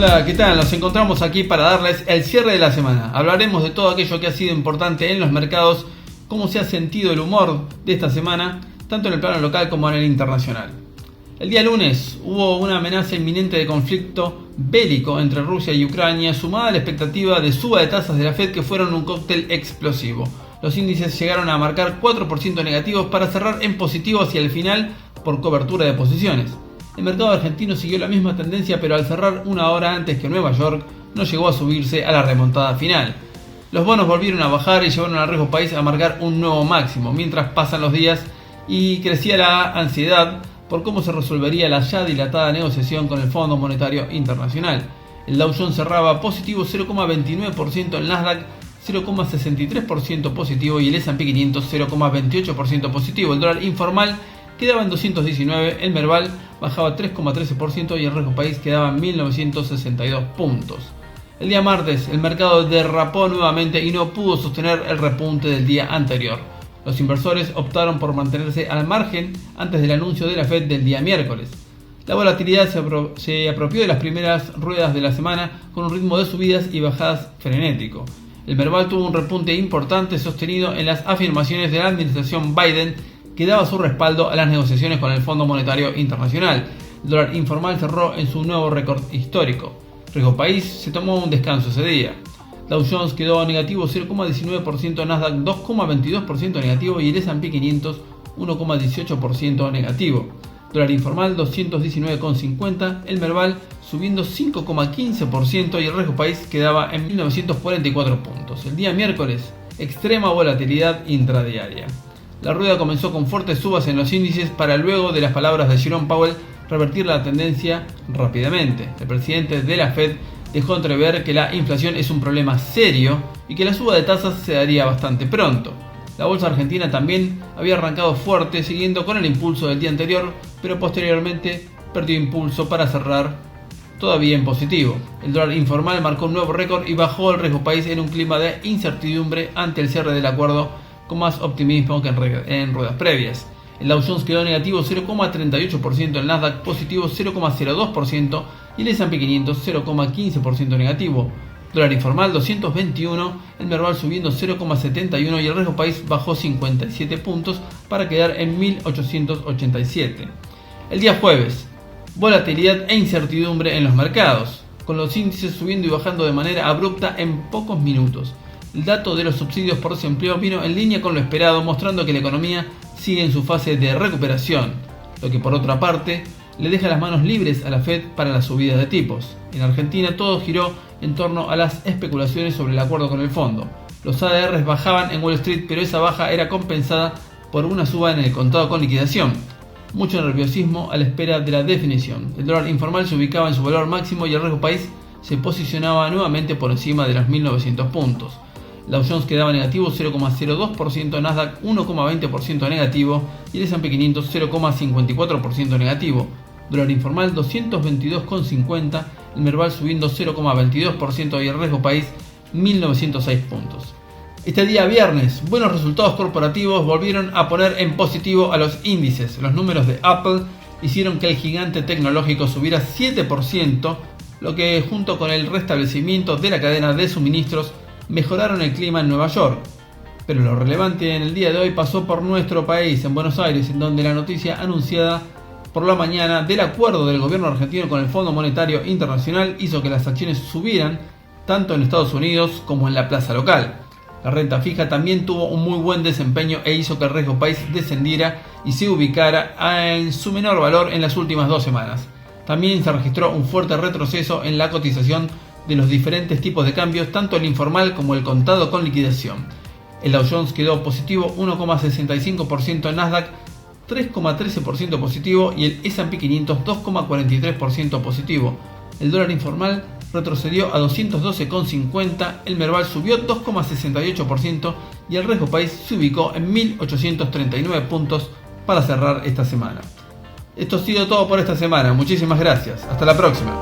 Hola, ¿qué tal? Nos encontramos aquí para darles el cierre de la semana. Hablaremos de todo aquello que ha sido importante en los mercados, cómo se ha sentido el humor de esta semana, tanto en el plano local como en el internacional. El día lunes hubo una amenaza inminente de conflicto bélico entre Rusia y Ucrania, sumada a la expectativa de suba de tasas de la Fed que fueron un cóctel explosivo. Los índices llegaron a marcar 4% negativos para cerrar en positivo hacia el final por cobertura de posiciones. El mercado argentino siguió la misma tendencia, pero al cerrar una hora antes que Nueva York, no llegó a subirse a la remontada final. Los bonos volvieron a bajar y llevaron al riesgo país a marcar un nuevo máximo, mientras pasan los días y crecía la ansiedad por cómo se resolvería la ya dilatada negociación con el Fondo Monetario Internacional. El Dow Jones cerraba positivo 0,29%, el Nasdaq 0,63% positivo y el S&P 500 0,28% positivo. El dólar informal quedaba en 219, el Merval bajaba 3,13% y el riesgo país quedaba en 1962 puntos. El día martes el mercado derrapó nuevamente y no pudo sostener el repunte del día anterior. Los inversores optaron por mantenerse al margen antes del anuncio de la Fed del día miércoles. La volatilidad se apropió de las primeras ruedas de la semana con un ritmo de subidas y bajadas frenético. El Merval tuvo un repunte importante sostenido en las afirmaciones de la administración Biden, que daba su respaldo a las negociaciones con el Fondo Monetario Internacional. El dólar informal cerró en su nuevo récord histórico. Riesgo país se tomó un descanso ese día. Dow Jones quedó negativo 0,19%, Nasdaq 2,22% negativo y el S&P 500 1,18% negativo. Dólar informal 219,50, el Merval subiendo 5,15% y el riesgo país quedaba en 1944 puntos. El día miércoles, extrema volatilidad intradiaria. La rueda comenzó con fuertes subas en los índices para luego de las palabras de Jerome Powell revertir la tendencia rápidamente. El presidente de la Fed dejó entrever que la inflación es un problema serio y que la suba de tasas se daría bastante pronto. La bolsa argentina también había arrancado fuerte siguiendo con el impulso del día anterior, pero posteriormente perdió impulso para cerrar todavía en positivo. El dólar informal marcó un nuevo récord y bajó el riesgo país en un clima de incertidumbre ante el cierre del acuerdo, con más optimismo que en ruedas previas. El Dow Jones quedó negativo 0,38%, el Nasdaq positivo 0,02% y el S&P 500 0,15% negativo. Dólar informal 221, el Merval subiendo 0,71 y el riesgo país bajó 57 puntos para quedar en 1887. El día jueves, volatilidad e incertidumbre en los mercados, con los índices subiendo y bajando de manera abrupta en pocos minutos. El dato de los subsidios por desempleo vino en línea con lo esperado, mostrando que la economía sigue en su fase de recuperación, lo que por otra parte le deja las manos libres a la Fed para la subida de tipos. En Argentina todo giró en torno a las especulaciones sobre el acuerdo con el fondo. Los ADRs bajaban en Wall Street, pero esa baja era compensada por una suba en el contado con liquidación. Mucho nerviosismo a la espera de la definición. El dólar informal se ubicaba en su valor máximo y el riesgo país se posicionaba nuevamente por encima de los 1900 puntos. Dow Jones quedaba negativo 0,02%, Nasdaq 1,20% negativo y el S&P 500 0,54% negativo. Dólar informal 222,50, el Merval subiendo 0,22% y el riesgo país 1906 puntos. Este día viernes, buenos resultados corporativos volvieron a poner en positivo a los índices. Los números de Apple hicieron que el gigante tecnológico subiera 7%, lo que junto con el restablecimiento de la cadena de suministros mejoraron el clima en Nueva York. Pero lo relevante en el día de hoy pasó por nuestro país, en Buenos Aires, en donde la noticia anunciada por la mañana del acuerdo del gobierno argentino con el Fondo Monetario Internacional hizo que las acciones subieran tanto en Estados Unidos como en la plaza local. La renta fija también tuvo un muy buen desempeño e hizo que el riesgo país descendiera y se ubicara en su menor valor en las últimas 2 semanas. También se registró un fuerte retroceso en la cotización de los diferentes tipos de cambios, tanto el informal como el contado con liquidación. El Dow Jones quedó positivo 1,65%, el Nasdaq 3,13% positivo y el S&P 500 2,43% positivo. El dólar informal retrocedió a 212,50, el Merval subió 2,68% y el riesgo país se ubicó en 1839 puntos para cerrar esta semana. Esto ha sido todo por esta semana, muchísimas gracias, hasta la próxima.